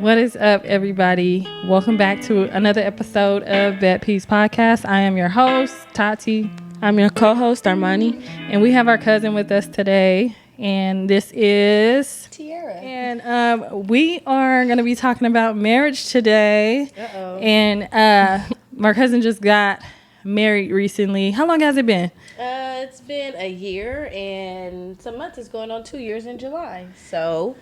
What is up, everybody? Welcome back to another episode of That Peace Podcast. I am your host, Tati. I'm your co-host, Armani. And we have our cousin with us today. And this is Tijera. And we are going to be talking about marriage today. Uh-oh. And my cousin just got married recently. How long has it been? It's been a year and some months. It's going on 2 years in July. So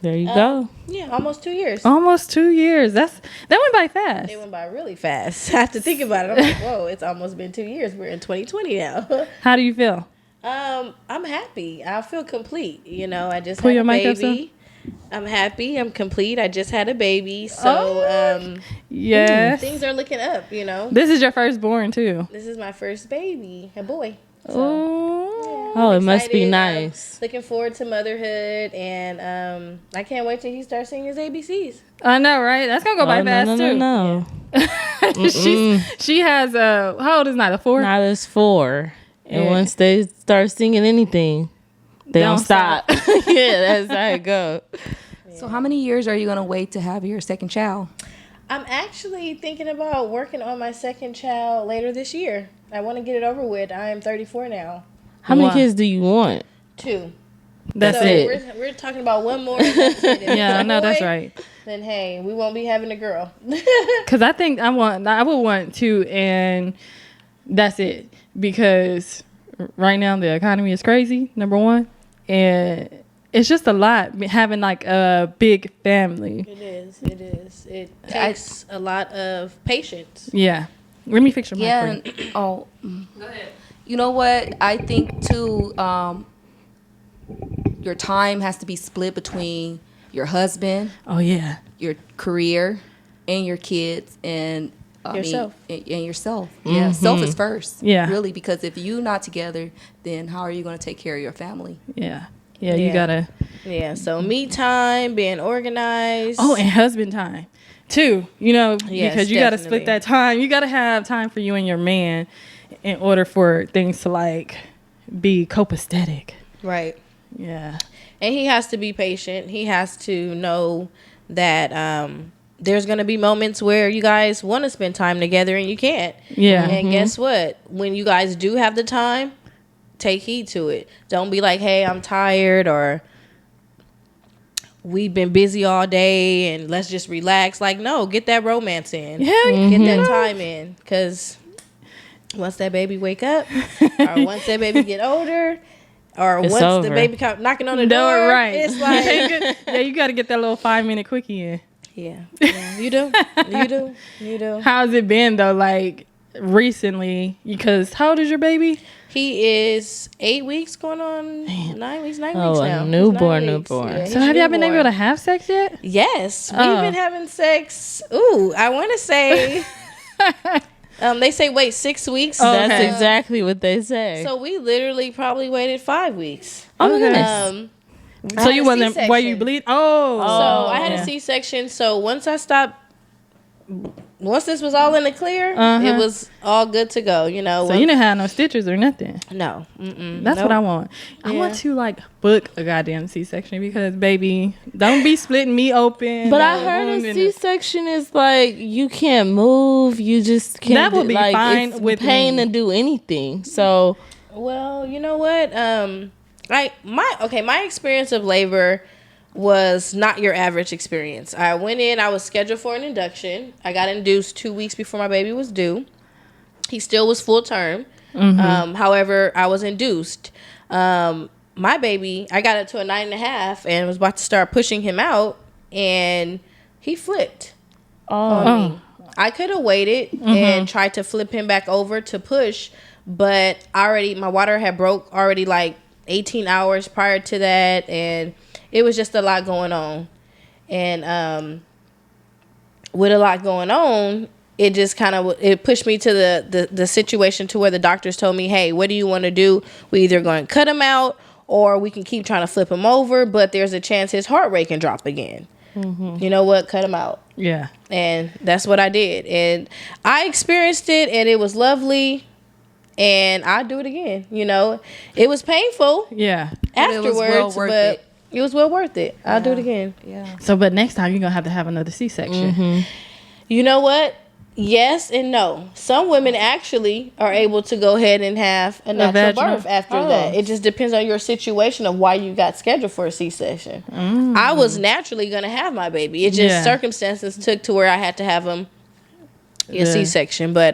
There you go. yeah, almost 2 years. Almost 2 years. That went by fast. It went by really fast. I have to think about it. I'm like, whoa, it's almost been 2 years. We're in 2020 now. How do you feel? I'm happy. I feel complete. You know, I just Pull had your a mic up, baby. I'm happy. I'm complete. I just had a baby. So Yes. things are looking up, you know. This is your firstborn too. This is my first baby, a boy. So, Oh. Oh, I'm it must be excited. nice. Looking forward to motherhood, and I can't wait till he starts singing his ABCs. I know, right? That's gonna go by fast too. No. She has how old is Nyla? 4? Nyla's 4. And Yeah. once they start singing anything, they don't stop. Yeah, that's how it goes. So how many years are you going to wait to have your second child? I'm actually thinking about working on my second child later this year. I want to get it over with. I am 34 now. How many Wow. kids do you want? 2. That's so it. We're talking about one more. And that's it. If it's Yeah, a I know that's boy, right. Then hey, we won't be having a girl. Because I think I would want 2, and that's it. Because right now the economy is crazy. Number one, and it's just a lot having like a big family. It is. It is. It takes a lot of patience. Yeah. Let me fix your mic. Yeah. for you. Go ahead. You know what? I think too. Your time has to be split between your husband, Oh yeah. your career, and your kids, and Yourself. and yourself. Yeah, self is first. Yeah. Really, because if you're not together, then how are you going to take care of your family? Yeah. Yeah. You gotta. Yeah. So me time, being organized. Oh, and husband time too. You know, Yes, because you got to split definitely. that time. You got to have time for you and your man in order for things to like be copacetic. Right. Yeah. And he has to be patient. He has to know that there's going to be moments where you guys want to spend time together and you can't. Yeah. And guess what? When you guys do have the time, take heed to it. Don't be like, hey, I'm tired, or we've been busy all day and let's just relax. Like, no, get that romance in. Yeah. Get that time in. Because once that baby wake up, or once that baby get older, or It's once over. the baby come knocking on the No, door, right. it's like, Yeah, you got to get that little 5-minute quickie in. yeah, you do. How's it been though? Like recently, because how old is your baby? He is 8 weeks, going on 9 weeks. 9 Oh, weeks a now. He's newborn, 9 weeks. newborn. Yeah, So he's have y'all been newborn. able to have sex yet? Yes, we've Oh. been having sex. Ooh, I want to say. They say wait 6 weeks. Oh, That's okay. exactly what they say. So we literally probably waited 5 weeks. oh my Okay. goodness. So had you a wasn't where you C-section. bleed? Oh, So I had yeah. a C-section. So once I stopped, once this was all in the clear, Uh-huh. it was all good to go. You know. So you didn't have no stitches or nothing. No. Mm-mm, That's what I want. I Yeah. want to like book a goddamn C-section because baby, don't be splitting me open. But I no heard wound a in the- C-section is like you can't move. You just can't. That would be like, fine it's with pain me. to do anything. So Well, you know what? My experience of labor was not your average experience. I went in, I was scheduled for an induction. I got induced 2 weeks before my baby was due. He still was full term. However, I was induced. My baby, I got up to a 9.5 and was about to start pushing him out, and he flipped on me. I could have waited and tried to flip him back over to push, but my water had broke already like 18 hours prior to that, and it was just a lot going on. And with a lot going on, it just kind of it pushed me to the situation to where the doctors told me, hey, what do you want to do? We either going to cut him out or we can keep trying to flip him over, but there's a chance his heart rate can drop again. You know what? Cut him out. Yeah. And that's what I did. And I experienced it, and it was lovely. And I'd do it again. You know, it was painful Yeah. But it was afterwards, well worth but it. It was well worth it. I'll do it again. Yeah. So, but next time you're gonna have to have another C-section. You know what? Yes and no. Some women actually are able to go ahead and have a natural vaginal? birth after that. It just depends on your situation of why you got scheduled for a C-section. I was naturally going to have my baby. It just circumstances took to where I had to have him a C-section. But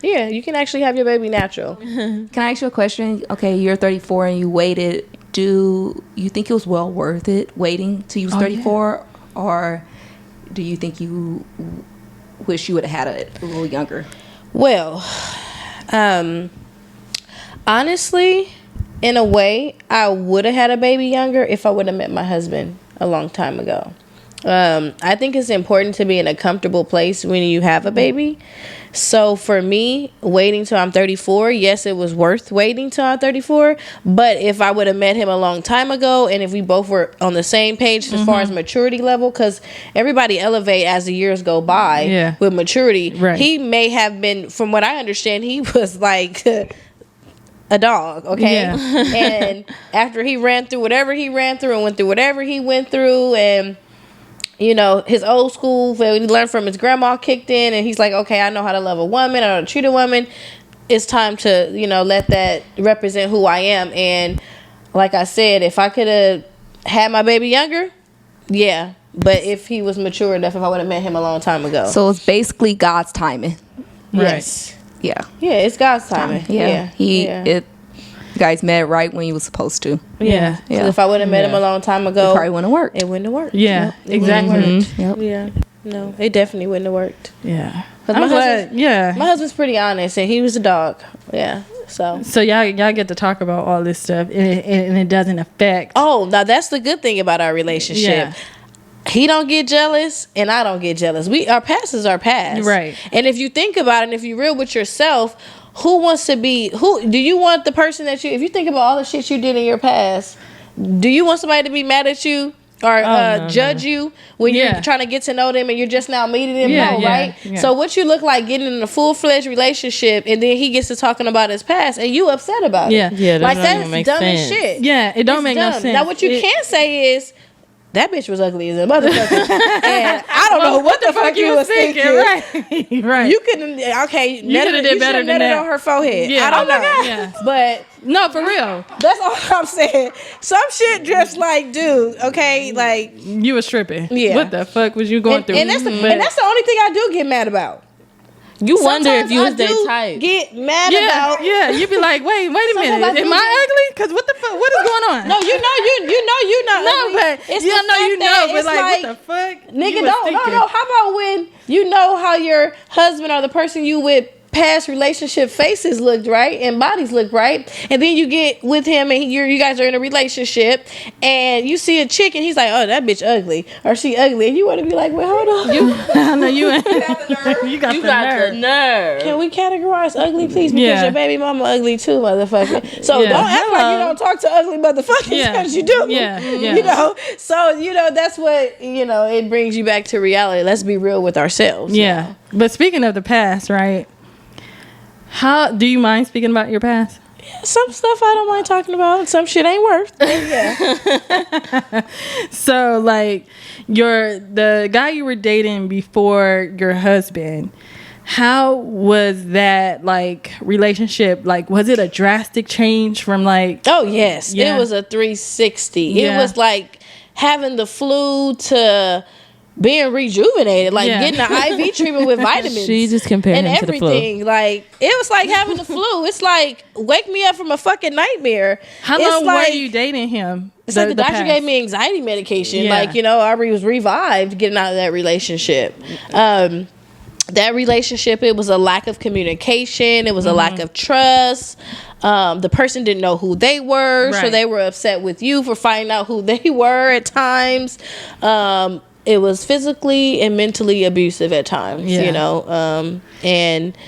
yeah, you can actually have your baby natural. Can I ask you a question? Okay, you're 34 and you waited. Do you think it was well worth it waiting till you was 34, or do you think you wish you would have had it a little younger? Well, honestly, in a way, I would have had a baby younger if I would have met my husband a long time ago. I think it's important to be in a comfortable place when you have a baby. So for me, waiting till I'm 34, yes, it was worth waiting till I'm 34. But if I would have met him a long time ago, and if we both were on the same page as far as maturity level, because everybody elevate as the years go by with maturity. Right. He may have been, from what I understand, he was like a dog, okay? Yeah. And after he ran through whatever he ran through and went through whatever he went through, and you know, his old school, he learned from his grandma kicked in, and he's like, okay, I know how to love a woman, I know how to treat a woman. It's time to, you know, let that represent who I am. And like I said, if I could have had my baby younger, yeah. But if he was mature enough, if I would have met him a long time ago. So it's basically God's timing. Yes. Yeah. Yeah, it's God's timing. Yeah. You guys met right when you was supposed to. Yeah. So if I would have met him a long time ago, It probably wouldn't have worked. it wouldn't have worked. Yeah, It exactly. wouldn't have Yep. worked. Yeah. No, it definitely wouldn't have worked. Yeah. But I'm my glad. husband- Yeah. My husband's pretty honest, and he was a dog. Yeah. So. So y'all get to talk about all this stuff, and it doesn't affect. Oh, now that's the good thing about our relationship. Yeah. He don't get jealous, and I don't get jealous. Our past is our past, Right. And if you think about it, and if you're real with yourself, who wants to be? Who do you want the person that you? If you think about all the shit you did in your past, do you want somebody to be mad at you or judge you when you're trying to get to know them and you're just now meeting them? No, right? Yeah. So what you look like getting in a full-fledged relationship, and then he gets to talking about his past, and you upset about it? Yeah, that like don't even that's make dumb as sense. shit. Yeah, it don't It's make no dumb. sense. Now, what you can say is, that bitch was ugly as a motherfucker. And I don't know what the fuck you was thinking. Right. Right. You couldn't, okay. You coulda did better than that. on her forehead. Yeah. I don't know. Yeah. But No, for real. that's all I'm saying. Some shit just like, dude, okay? Like, You was tripping. Yeah. What the fuck was you going and, through? and that's the only thing I do get mad about. You wonder if Sometimes you was I that do type. Get mad Yeah, about. yeah. You be like, wait a Sometimes minute. I do Am I ugly? Because what the fuck? What is going on? No, you know. No, but it's you the know, you fact know, that but it's like, what the fuck? Nigga, You was thinking. no. How about when you know how your husband or the person you with past relationship faces looked right and bodies look right, and then you get with him and you guys are in a relationship and you see a chick and he's like, oh, that bitch ugly or she ugly, and you want to be like, well, hold on. I know you. You got the nerve. Can we categorize ugly, please? Because Yeah. your baby mama ugly too, motherfucker. So Yeah. don't act like you don't talk to ugly motherfuckers Yeah. because you do. Yeah. Yeah. You know, so that's what it brings you back to reality. Let's be real with ourselves. Yeah. But speaking of the past, right? How do you mind speaking about your past? Some stuff I don't mind talking about. Some shit ain't worth. Yeah. So, like, the guy you were dating before your husband, how was that, like, relationship? Like, was it a drastic change from, like... Oh, yes. Yeah. It was a 360. Yeah. It was like having the flu to being rejuvenated, like getting an IV treatment with vitamins. She just compared and him to the flu. everything. Like, it was like having the flu. It's like, wake me up from a fucking nightmare. How It's long like, were you dating him? It's like the doctor gave me anxiety medication. Yeah. Like, I was revived getting out of that relationship. That relationship, it was a lack of communication. It was a lack of trust. The person didn't know who they were, so Right. they were upset with you for finding out who they were at times. It was physically and mentally abusive at times, and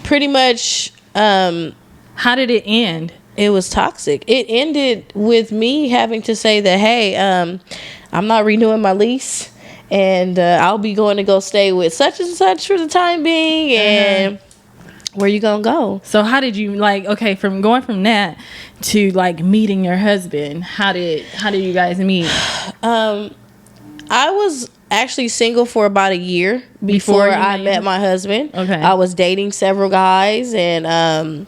pretty much How did it end? it was toxic. It ended with me having to say that, hey, I'm not renewing my lease, and I'll be going to go stay with such and such for the time being, and where you gonna go? So how did you like? Okay, from going from that to like meeting your husband, how did you guys meet? I was actually single for about a year before I met my husband. Okay, I was dating several guys, and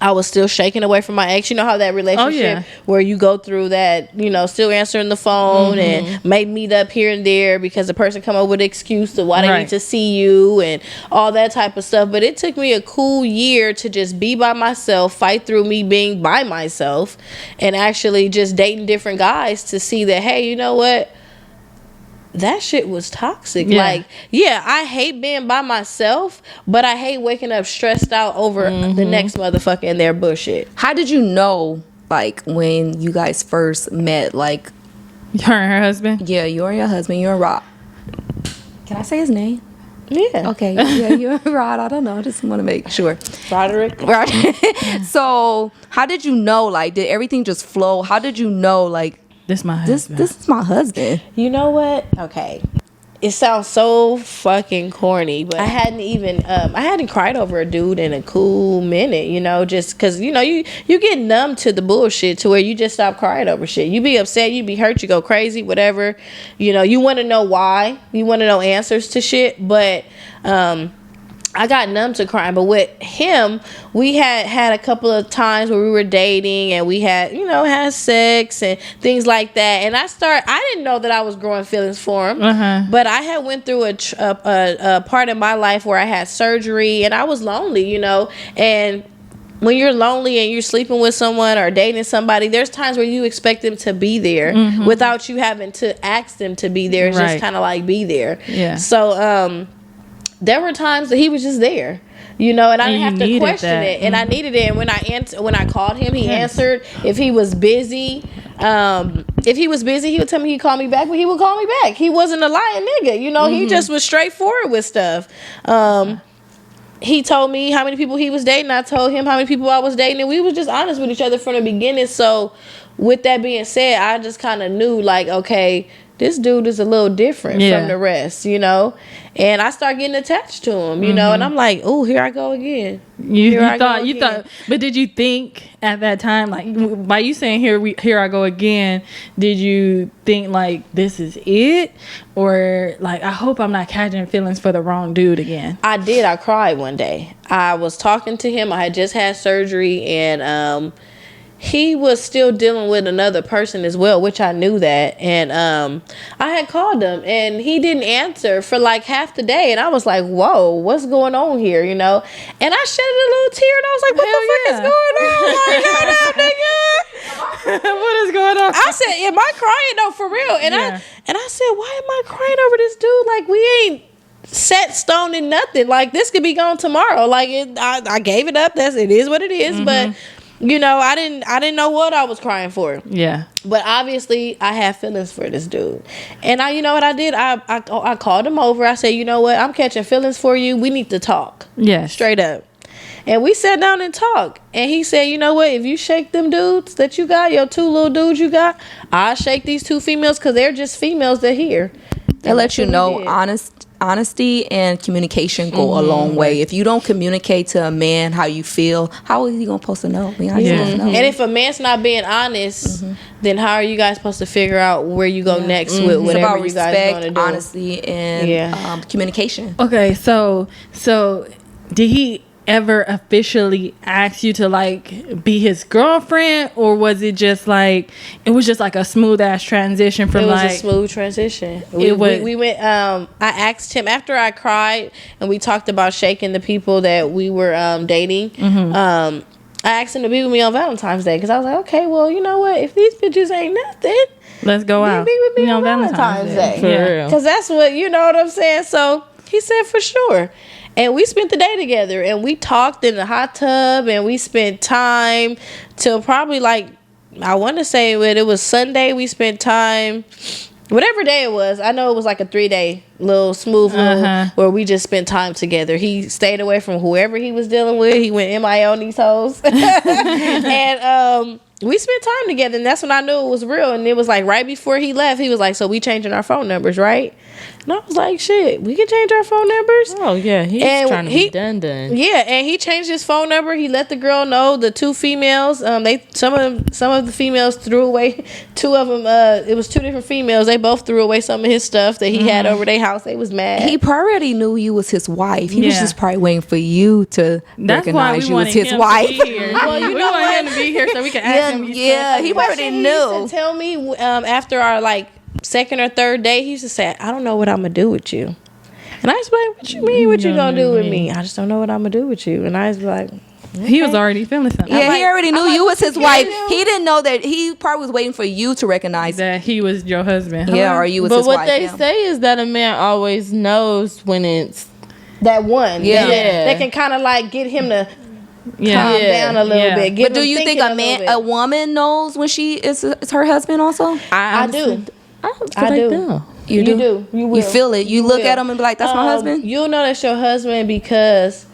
I was still shaking away from my ex. You know how that relationship where you go through that, you know, still answering the phone and may meet up here and there because the person come up with an excuse to why they need to see you and all that type of stuff. But it took me a cool year to just be by myself, fight through me being by myself, and actually just dating different guys to see that, hey, you know what? That shit was toxic. Like, I hate being by myself, but I hate waking up stressed out over the next motherfucker and their bullshit. How did you know, like, when you guys first met, like, her and her husband? Yeah, you and your husband, you and Rod. Can I say his name? Yeah. Okay. Yeah, you and Rod. I don't know. I just want to make sure. Roderick. So, how did you know? Like, did everything just flow? How did you know? Like, this my husband. This is my husband. You know what? Okay. It sounds so fucking corny, but I hadn't cried over a dude in a cool minute, you know, just because, you know, you get numb to the bullshit to where you just stop crying over shit. You be upset, you be hurt, you go crazy, whatever. You know, you want to know why. You want to know answers to shit, but I got numb to crying. But with him, we had a couple of times where we were dating and we had, you know, had sex and things like that. And I didn't know that I was growing feelings for him, but I had went through a part of my life where I had surgery and I was lonely, you know, and when you're lonely and you're sleeping with someone or dating somebody, there's times where you expect them to be there without you having to ask them to be there. It's just kind of like be there. Yeah. So, there were times that he was just there, you know, and I didn't have to question it. And I needed it. And when I called him, he answered. If he was busy, he would tell me he'd call me back, but he would call me back. He wasn't a lying nigga, you know. He just was straightforward with stuff. He told me how many people he was dating. I told him how many people I was dating, and we was just honest with each other from the beginning. So, with that being said, I just kind of knew, like, okay, this dude is a little different from the rest, you know. And I start getting attached to him, you know, and I'm like, oh, here I go again. You thought, but did you think at that time, like, by you saying here I go again, did you think like this is it, or like I hope I'm not catching feelings for the wrong dude again? I did. I cried one day. I was talking to him. I had just had surgery, and he was still dealing with another person as well, which I knew that. And I had called him and he didn't answer for like half the day. And I was like, whoa, what's going on here, you know? And I shed a little tear and I was like, what the fuck is going on? Like, hold up, nigga. What is going on? I said, am I crying though, for real? And I said, why am I crying over this dude? Like, we ain't set stone in nothing. Like, this could be gone tomorrow. Like, I gave it up. It is what it is. But you know, I didn't know what I was crying for. Yeah. But obviously, I had feelings for this dude. And you know what I did? I called him over. I said, you know what? I'm catching feelings for you. We need to talk. Yeah. Straight up. And we sat down and talked. And he said, you know what? If you shake them dudes that you got, your two little dudes you got, I'll shake these two females because they're just females that here. They let you know honesty and communication go a long way. If you don't communicate to a man how you feel, how is he supposed to know? I mean, how you supposed to know? And if a man's not being honest, then how are you guys supposed to figure out where you go next with whatever you guys want to do? Honesty and communication. Okay, so did he ever officially ask you to like be his girlfriend, or was it just like a smooth ass transition from like? It was a smooth transition. We went. I asked him after I cried and we talked about shaking the people that we were dating. I asked him to be with me on Valentine's Day because I was like, okay, well, you know what? If these bitches ain't nothing, let's go out. Be with me on Valentine's Day. For real. Because that's what, you know what I'm saying. So he said for sure. And we spent the day together and we talked in the hot tub and we spent time till probably like, I want to say it was Sunday. We spent time, whatever day it was. I know it was like a 3-day little smooth where we just spent time together. He stayed away from whoever he was dealing with. He went MIA on these hoes. And we spent time together, and that's when I knew it was real. And it was like right before he left, he was like, so we changing our phone numbers, right? And I was like, shit, we can change our phone numbers. Oh yeah, he's trying to be done. Yeah, and he changed his phone number. He let the girl know. The two females, some of the females threw away. Two of them, it was two different females. They both threw away some of his stuff that he had over their house. They was mad. He already knew you was his wife. He was just probably waiting for you to recognize you as his wife. Well, you know what? Him to be here so we can ask him. He already knew. He used to tell me after our like second or third day, he used to say, I don't know what I'm gonna do with you. And I was like, what you mean what you gonna do with me? I just don't know what I'm gonna do with you. And I was like, okay. He was already feeling something. Yeah, he already knew you was his wife. He didn't know that. He probably was waiting for you to recognize that he was your husband. Yeah, or you was his wife. But what they say is that a man always knows when it's that one. Yeah. They can kind of like get him to calm down a little bit. But do you think a woman knows when she is her husband also? I do. I do. You do. You will. You feel it. You look at him and be like, "That's my husband." You'll know that's your husband because,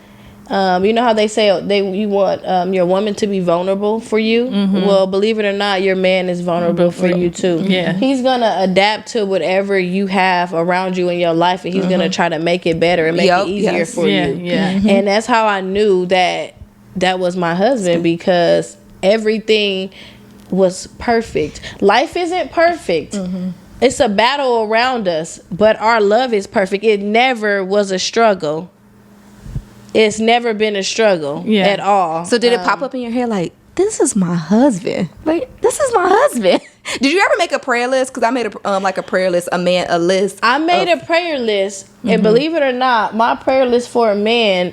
you know how they say you want your woman to be vulnerable for you. Mm-hmm. Well, believe it or not, your man is vulnerable for you too. Yeah, he's gonna adapt to whatever you have around you in your life, and he's gonna try to make it better and make it easier for you. Yeah, mm-hmm. And that's how I knew that was my husband, because everything was perfect. Life isn't perfect. Mm-hmm. It's a battle around us, but our love is perfect. It never was a struggle. It's never been a struggle at all. So did it pop up in your head like, this is my husband? Like, this is my husband. Did you ever make a prayer list? Because I made a prayer list, a list. I made a prayer list, and believe it or not, my prayer list for a man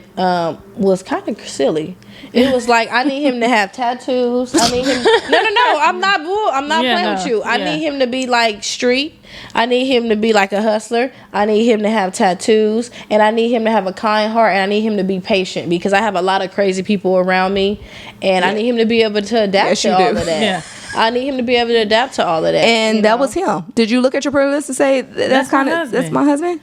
was kind of silly. It was like, I need him to have tattoos. I need him. No. I'm not playing with you. I need him to be like street. I need him to be like a hustler. I need him to have tattoos, and I need him to have a kind heart, and I need him to be patient, because I have a lot of crazy people around me, and I need him to be able to adapt to all of that. Yeah. I need him to be able to adapt to all of that. And that was him. Did you look at your prayer list and say, that's my husband?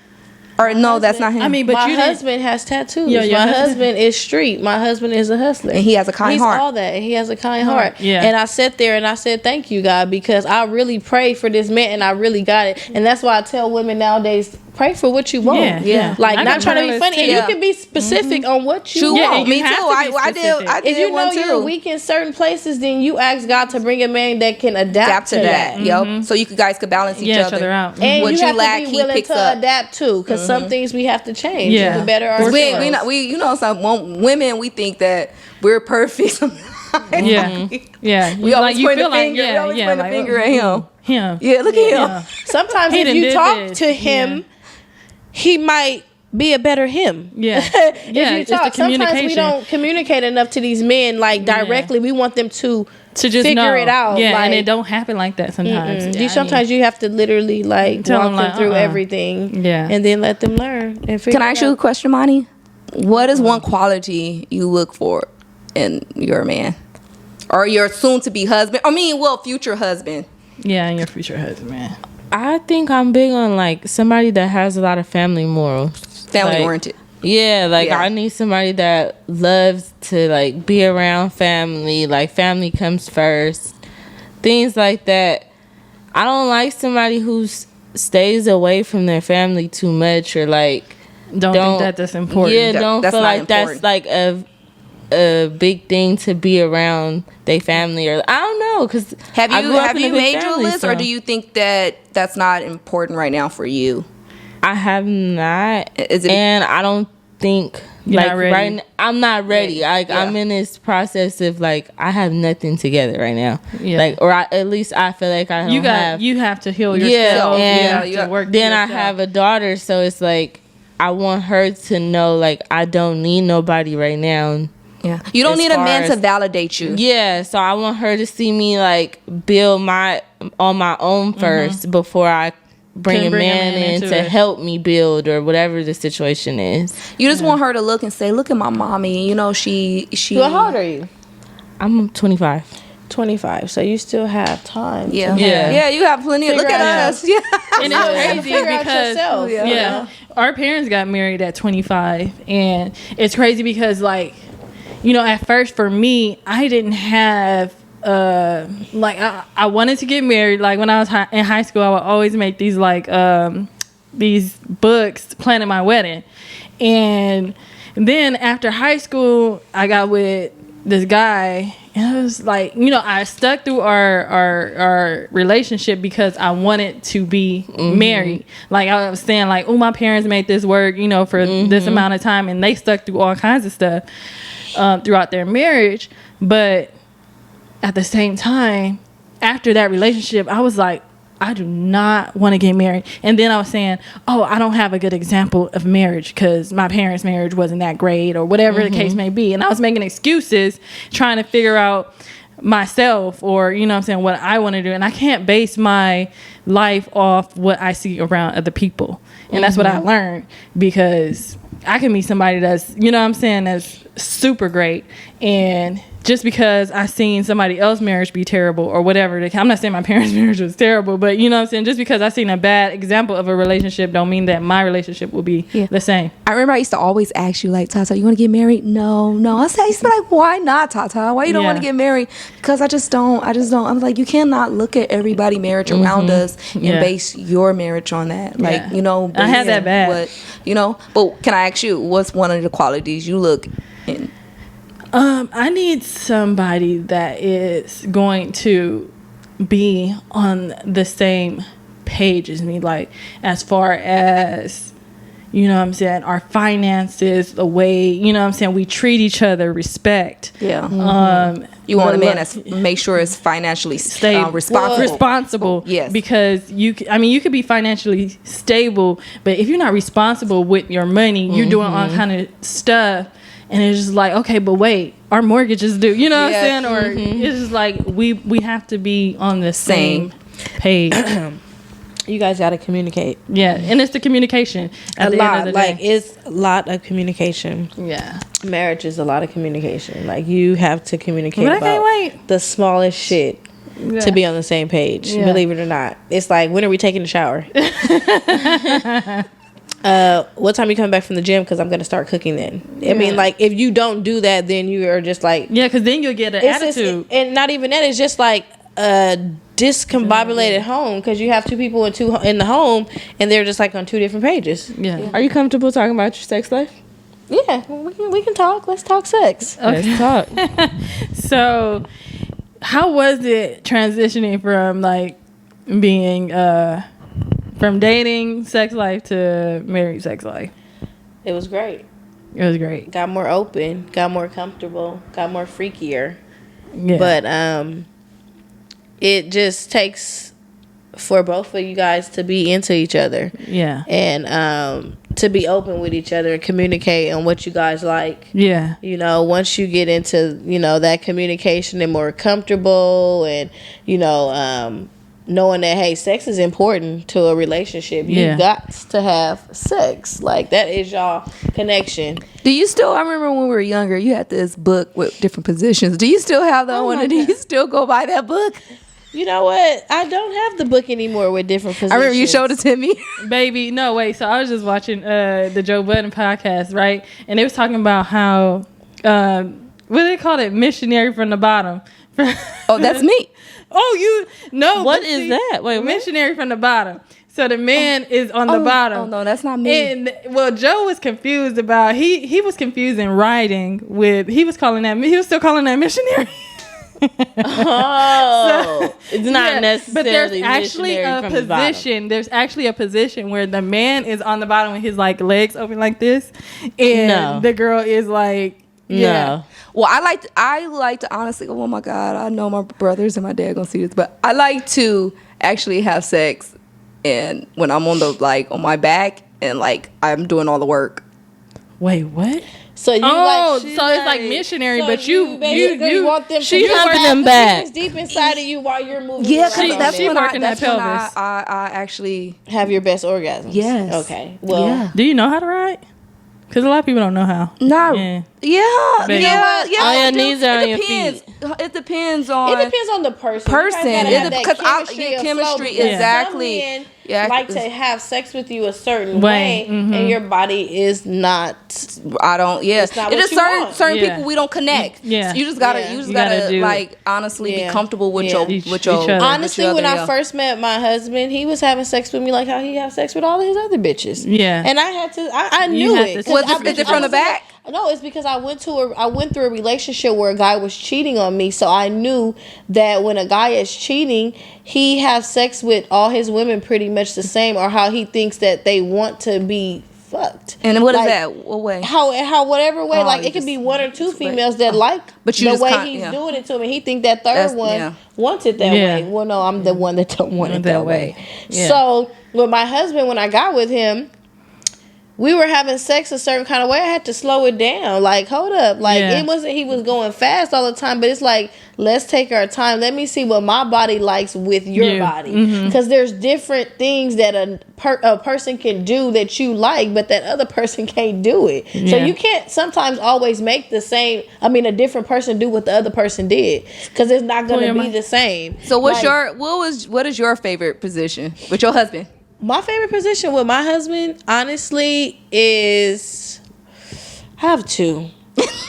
Or no, that's not him. I mean, but my husband has tattoos. My husband is street. My husband is a hustler. And he has a kind heart. He's all that. He has a kind heart. Yeah. And I sat there and I said, thank you, God, because I really prayed for this man and I really got it. And that's why I tell women nowadays, pray for what you want. Yeah. Like, I not trying to be funny. And you can be specific on what you want. Me too. I did. If you know you're weak in certain places, then you ask God to bring a man that can adapt to that. Yep. So you guys could balance each other out. And what you have to be willing to adapt to, because some things we have to change to better ourselves. We you know, some women, we think that we're perfect. We always point the finger at him. Yeah, look at him. Sometimes if you talk to him, he might be a better him. Yeah. If you talk, sometimes we don't communicate enough to these men like directly. We want them to just figure it out. Yeah, like, and it don't happen like that sometimes. Sometimes you have to literally like walk them through everything. Yeah. And then let them learn and figure Can I ask you a question, Monty? What is one quality you look for in your man? Or your soon to be husband? Future husband. Yeah, and your future husband, man. I think I'm big on like somebody that has a lot of family morals. Family oriented. Yeah, I need somebody that loves to like be around family, like family comes first. Things like that. I don't like somebody who stays away from their family too much, or like don't think that's important. Yeah, don't feel like that's like a big thing to be around their family, or I don't know, because have you made your list, or do you think that that's not important right now for you? I have not, and I don't think right now, I'm not ready. I'm in this process of like I have nothing together right now. Yeah. At least I feel like I don't you have to heal yourself. Yeah, and you have to work. Then I have a daughter, so it's like I want her to know like I don't need nobody right now. Yeah, you don't need a man to validate you. Yeah, so I want her to see me like build on my own first before I bring a man in to help me build, or whatever the situation is. You just want her to look and say, "Look at my mommy." You know, she. Well, how old are you? I'm 25. 25, so you still have time. Yeah, you have plenty. Look at us. Yeah, and it's crazy because our parents got married at 25, and it's crazy because like, you know, at first for me, I didn't have like I wanted to get married. Like when I was in high school, I would always make these like these books planning my wedding. And then after high school, I got with this guy, and it was like, you know, I stuck through our relationship because I wanted to be married. Like I was saying, like, oh, my parents made this work, you know, for this amount of time, and they stuck through all kinds of stuff throughout their marriage. But at the same time, after that relationship, I was like, I do not want to get married. And then I was saying, oh, I don't have a good example of marriage because my parents' marriage wasn't that great, or whatever the case may be. And I was making excuses, trying to figure out myself, or, you know what I'm saying, what I want to do. And I can't base my life off what I see around other people. And that's what I learned, because I can meet somebody that's, you know what I'm saying, that's super great, and just because I seen somebody else's marriage be terrible or whatever, I'm not saying my parents' marriage was terrible, but you know what I'm saying, just because I seen a bad example of a relationship don't mean that my relationship will be the same. I remember I used to always ask you, like, Tata, you want to get married? No. I used to be like, why not, Tata? Why you don't want to get married? Because I just don't. I'm like, you cannot look at everybody marriage around us and base your marriage on that. Like, you know, I had that bad. You know, but can I ask you, what's one of the qualities you look in? I need somebody that is going to be on the same page as me, like as far as, you know what I'm saying, our finances, the way, you know what I'm saying, we treat each other, respect. Yeah. You want a man that's make sure it's financially responsible. Yes. Because you could be financially stable, but if you're not responsible with your money, you're doing all kind of stuff. And it's just like, okay, but wait, our mortgage is due. You know what I'm saying? Or it's just like we have to be on the same page. You guys got to communicate. Yeah, and it's the communication. A lot. Like, it's a lot of communication. Yeah. Marriage is a lot of communication. Like, you have to communicate But I about can't wait. the smallest shit to be on the same page. Yeah. Believe it or not. It's like, when are we taking a shower? What time you coming back from the gym? Because I'm gonna start cooking then. I mean, like, if you don't do that, then you are just like, because then you'll get an attitude. And not even that, it's just like a discombobulated home, because you have two people in the home, and they're just like on two different pages. Yeah. Are you comfortable talking about your sex life? Yeah, we can talk. Let's talk sex. Okay. Let's talk. So, how was it transitioning from like being from dating sex life to married sex life? It was great. It was great. Got more open, got more comfortable, got more freakier. Yeah. But it just takes for both of you guys to be into each other. Yeah. And to be open with each other and communicate on what you guys like. Yeah. You know, once you get into, you know, that communication and more comfortable, and, you know, knowing that, hey, sex is important to a relationship. You got to have sex. Like, that is y'all connection. Do you still, I remember when we were younger, you had this book with different positions. Do you still have that one? Or do you still go by that book? You know what? I don't have the book anymore with different positions. I remember you showed it to me. Baby, no, wait. So I was just watching the Joe Budden podcast, right? And they was talking about how, what do they call it? Missionary from the bottom. Oh, that's me. Oh, you no. What is that? Wait, missionary from the bottom. So the man is on the bottom. Oh no, that's not me. And well, Joe was confused about he was confused in writing with he was still calling that missionary. Oh, so, it's not necessarily. But there's actually a position. There's actually a position where the man is on the bottom with his like legs open like this, and the girl is like. No. Well, I like to honestly. Oh my God, I know my brothers and my dad gonna see this, but I like to actually have sex, and when I'm on on my back, and like I'm doing all the work. Wait, what? So you it's like missionary, but you want them. She's humping them back deep inside of you while you're moving. Yeah, that's when pelvis. I actually have your best orgasms. Yes. Okay. Well, do you know how to ride? Because a lot of people don't know how. No. Yeah. All your knees are on your feet. It depends on. It depends on the person. Because chemistry exactly. like to have sex with you a certain way, and your body is not. I don't. Yeah, it's not it what is you certain want. certain people we don't connect. Yeah, so you just gotta like honestly be comfortable with your each other. Honestly, when I first met my husband, he was having sex with me like how he have sex with all his other bitches. Yeah, and I had to. I knew it. Was it from the back? No, it's because I went through a relationship where a guy was cheating on me, so I knew that when a guy is cheating, he has sex with all his women pretty much the same, or how he thinks that they want to be fucked. And what is that? What way? How whatever way, like it could be one or two females that like the way he's doing it to him, and he think that third one wants it that way. Well, no, I'm the one that don't want it that way. Yeah. So with my husband, when I got with him, we were having sex a certain kind of way. I had to slow it down. Like, hold up. Like, it wasn't he was going fast all the time, but it's like, let's take our time. Let me see what my body likes with your body. Because there's different things that a person can do that you like, but that other person can't do it. So you can't sometimes always make a different person do what the other person did. Because it's not going to be the same. So what is your favorite position with your husband? My favorite position with my husband, honestly, is I have two.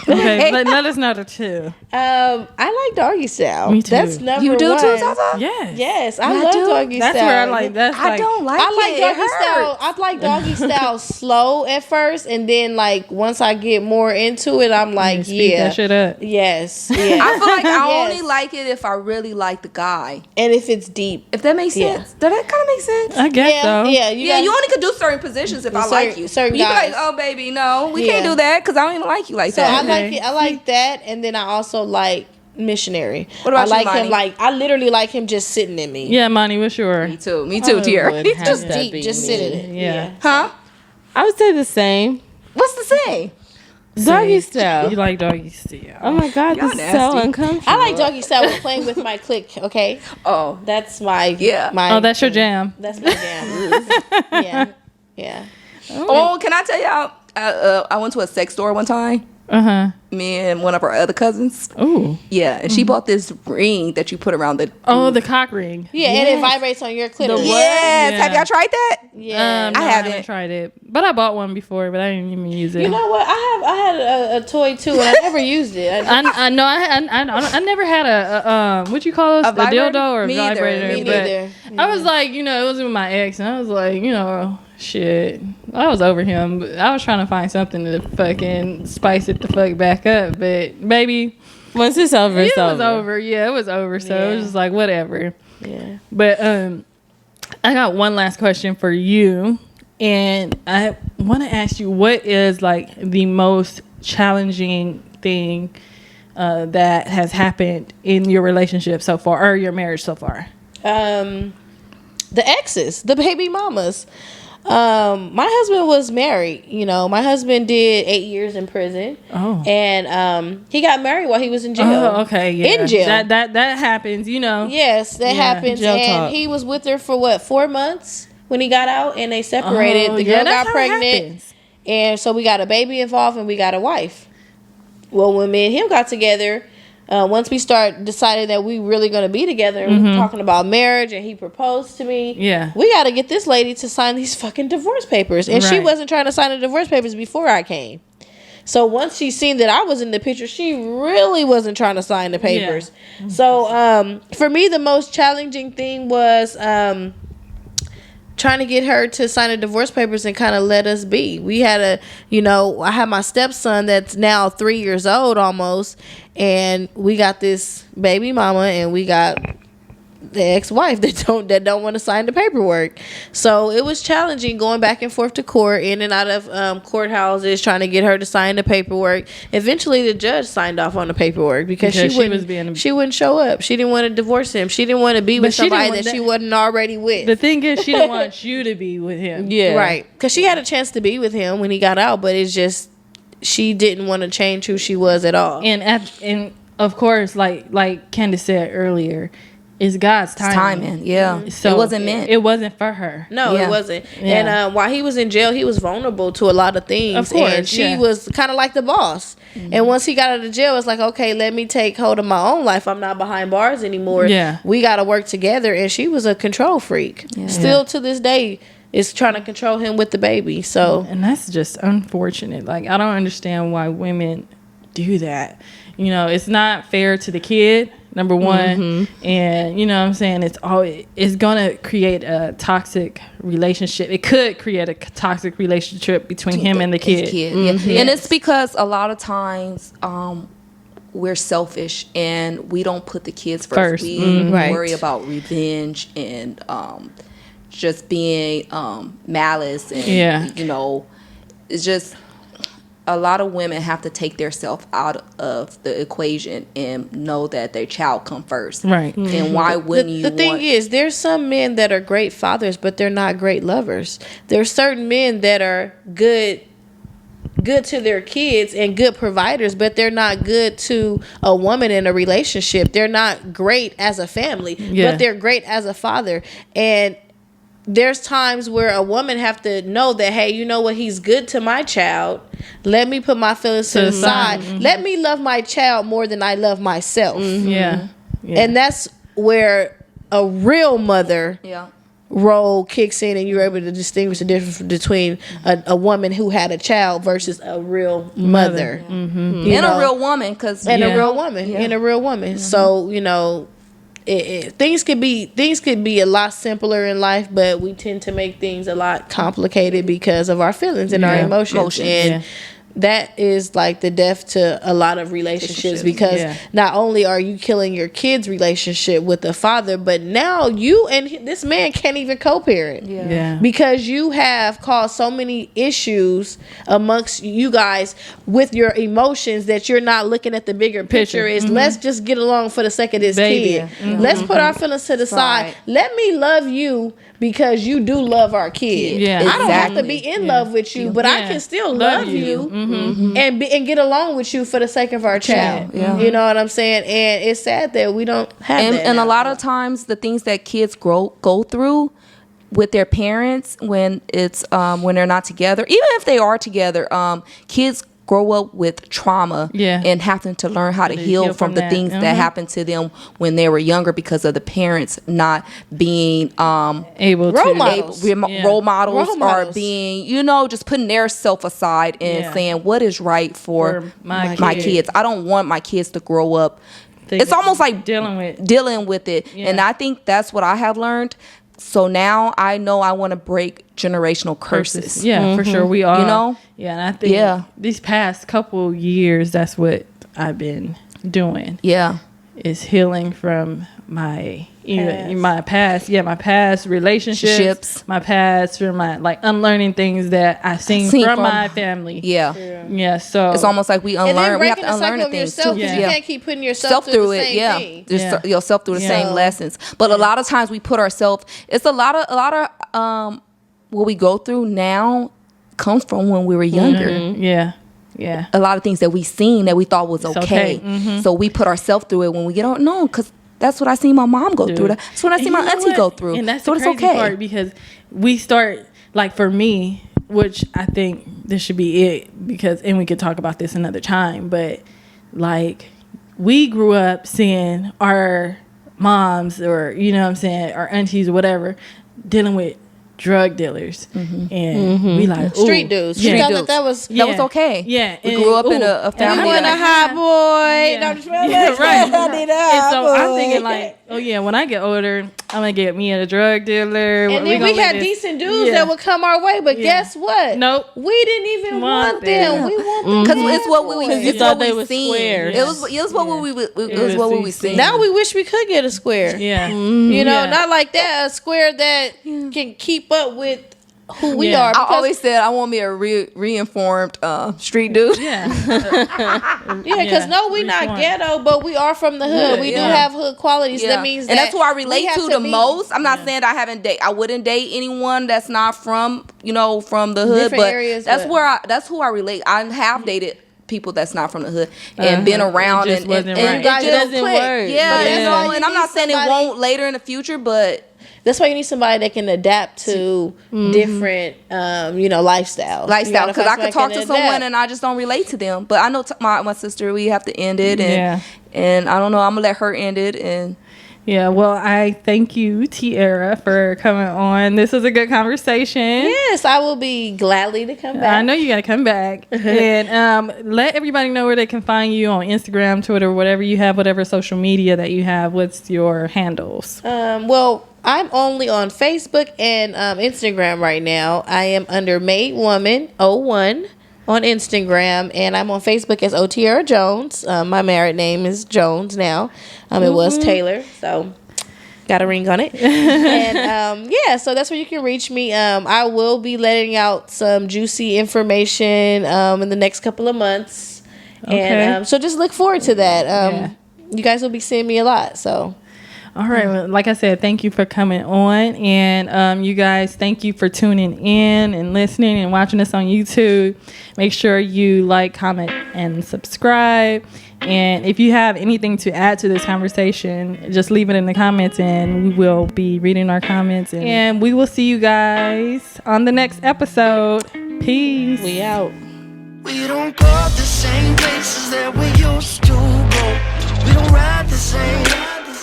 Okay, let us know the two. I like doggy style. Me too. That's number You do one. too, Tata? Yes, I love doggy style. That's where I like. I don't like it. I like doggy style. I like doggy style slow at first, and then like once I get more into it, I'm like, speed that shit up. Yes. Yeah. I feel like I only like it if I really like the guy, and if it's deep. If that makes sense. Does that kind of make sense? I guess so. Yeah. You only could do certain positions if I like you. Certain you guys. be like, oh baby, no, we can't do that because I don't even like you like so that. I like that, and then I also like Missionary. What about I you, like him. Monty? I literally like him just sitting in me. Yeah, Monty, what's yours? Me too, Tierra. He's just deep, just sitting in it. Yeah. Huh? I would say the same. What's the same? Doggy style. You like doggy style? Oh my God, Y'all this is so nasty. uncomfortable. I like doggy style with playing with my click. Okay, Oh, that's my Oh, that's your jam. That's my jam. Yeah. oh, can I tell y'all? I went to a sex store one time. Me and one of our other cousins. Oh. Yeah, and she bought this ring that you put around the. The cock ring. Yeah, and it vibrates on your clitoris. Yes. Yeah. Have y'all tried that? Yeah. No, I I haven't. haven't tried it, but I bought one before, but I didn't even use it. You know what? I had a toy too, and I never used it. I know I never had a what you call it, a vibrator? dildo or a Me either. vibrator. Me but neither. I was like, it was with my ex, and I was like, shit, I was over him. But I was trying to find something to fucking spice it the fuck back up, but baby, Once it's over, it it's was over. over. Yeah, it was over. So it was just like whatever. Yeah. But I got one last question for you, and I want to ask you, what is like the most challenging thing that has happened in your relationship so far, or your marriage so far? The exes, the baby mamas. My husband was married. My husband did 8 years in prison. Oh. And he got married while he was in jail. Oh, okay. Yeah. In jail. That happens, Yes, that happens. Jail And talk. he was with her for 4 months when he got out, and they separated. The girl got pregnant, and so we got a baby involved, and we got a wife. Well, when me and him got together, once we decided that we really going to be together, and we were talking about marriage, and he proposed to me. Yeah. We got to get this lady to sign these fucking divorce papers, and she wasn't trying to sign the divorce papers before I came. So once she seen that I was in the picture, she really wasn't trying to sign the papers. Yeah. So for me, the most challenging thing was trying to get her to sign the divorce papers and kind of let us be. We had I had my stepson that's now 3 years old almost, and we got this baby mama, and we got the ex-wife that don't want to sign the paperwork. So it was challenging going back and forth to court, in and out of courthouses, trying to get her to sign the paperwork. Eventually the judge signed off on the paperwork because she wouldn't show up. She didn't want to divorce him. She didn't want to be with somebody that she wasn't already with. The thing is, she didn't want you to be with him. Yeah. Right. Because she had a chance to be with him when he got out, but it's just she didn't want to change who she was at all. And of course, like Candace said earlier, It's God's It's timing. Yeah. So it wasn't meant. It wasn't for her. No, Yeah. it wasn't. Yeah. And while he was in jail, he was vulnerable to a lot of things. Of course, and she yeah. was kind of like the boss. And once he got out of jail, it's like, okay, let me take hold of my own life. I'm not behind bars anymore. Yeah. We got to work together. And she was a control freak. Still to this day is trying to control him with the baby. So, And that's just unfortunate. Like, I don't understand why women do that. You know, it's not fair to the kid, number one. And, you know what I'm saying? It's going to create a toxic relationship. It could create a toxic relationship between him and the kid. Yeah. And it's because a lot of times we're selfish and we don't put the kids first. We worry about revenge and just being malice. And, you know, it's just... A lot of women have to take themselves out of the equation and know that their child come first. Right. And why wouldn't you the thing is, there's some men that are great fathers, but they're not great lovers. There's certain men that are good to their kids and good providers, but they're not good to a woman in a relationship. They're not great as a family, but they're great as a father. And there's times where a woman have to know that, hey, you know what, he's good to my child. Let me put my feelings to the side. Let me love my child more than I love myself. Yeah. And that's where a real mother role kicks in, and you're able to distinguish the difference between a woman who had a child versus a real mother. And a real woman. And a real woman. So, you know, things could be a lot simpler in life, but we tend to make things a lot complicated because of our feelings and our emotions. And that is like the death to a lot of relationships, because not only are you killing your kid's relationship with the father, but now you and this man can't even co-parent because you have caused so many issues amongst you guys with your emotions that you're not looking at the bigger picture. Is let's just get along for the sake of this kid. Let's put our feelings to the side. Let me love you because you do love our kid. I don't have to be in love with you, but I can still love you. And get along with you for the sake of our child. You know what I'm saying? And it's sad that we don't have that. And a lot of times the things that kids go through with their parents when it's when they're not together, even if they are together, kids grow up with trauma and having to learn how to heal from the things that happened to them when they were younger because of the parents not being able role to models. Or being, you know, just putting their self aside and saying what is right for my kids. I don't want my kids to grow up. It's almost like dealing with it. And I think that's what I have learned. So now I know I want to break generational curses. Yeah, for sure. We are. You know? Yeah, and I think these past couple years, that's what I've been doing. Yeah. Is healing from my past relationships, my past, from my unlearning things that I've seen from my family. Yeah. So it's almost like we unlearn. We have to unlearn the things too. You can't keep putting yourself through it. Yourself through the same lessons. But a lot of times we put ourselves. It's a lot of what we go through now comes from when we were younger. Yeah. A lot of things that we seen that we thought was okay. So we put ourselves through it when we get on. No, because that's what I seen my mom go through. That's what I seen my auntie go through. And that's so the crazy part, because we start, like, for me, which I think this should be it, because, and we could talk about this another time, but like, we grew up seeing our moms, or, you know what I'm saying, our aunties or whatever, dealing with drug dealers, and we like street dudes. Street thought dudes. that was okay. Yeah, we grew up in a family. We want a high boy. And so I'm thinking like, oh yeah, when I get older, I'm gonna get me a drug dealer. And then we had decent dudes that would come our way, but guess what? Nope, we didn't even want them. We want them because it's what we seen. Squares. It was what we seen. Now we wish we could get a square. You know, not like that. A square that can keep up with who we are. I always said I want me a reinformed street dude. Because we not ghetto, but we are from the hood. We do have hood qualities. That means and that's who I relate to the most. I'm not saying that I wouldn't date anyone that's not from, from the hood, different but areas, that's who I relate. I have dated people that's not from the hood and been around It just and wasn't and right. it just It doesn't click. work. Yeah, But you know, you and I'm need not saying it somebody- won't later in the future, but That's why you need somebody that can adapt to different, lifestyles. lifestyle, because I could talk to someone and I just don't relate to them. But I know my sister, we have to end it, and I don't know, I'm gonna let her end it. And Yeah, well, I thank you, Tierra, for coming on. This was a good conversation. Yes, I will be gladly to come back. I know you got to come back. And let everybody know where they can find you on Instagram, Twitter, whatever you have, whatever social media that you have. What's your handles? Well, I'm only on Facebook and Instagram right now. I am under Made Woman 01 on Instagram, and I'm on Facebook as Tierra Jones. My married name is Jones now. It was Taylor, so got a ring on it. And so that's where you can reach me. I will be letting out some juicy information in the next couple of months. Okay. And so just look forward to that. You guys will be seeing me a lot, so. All right. Well, like I said, thank you for coming on. And you guys, thank you for tuning in and listening and watching us on YouTube. Make sure you like, comment, and subscribe. And if you have anything to add to this conversation, just leave it in the comments and we will be reading our comments. And we will see you guys on the next episode. Peace. We out. We don't go the same places that we used to go. We don't ride the same.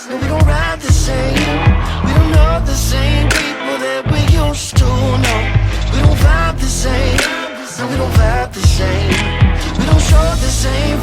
No, we don't ride the same. We don't know the same people that we used to know. We don't vibe the same. No, we don't vibe the same. We don't show the same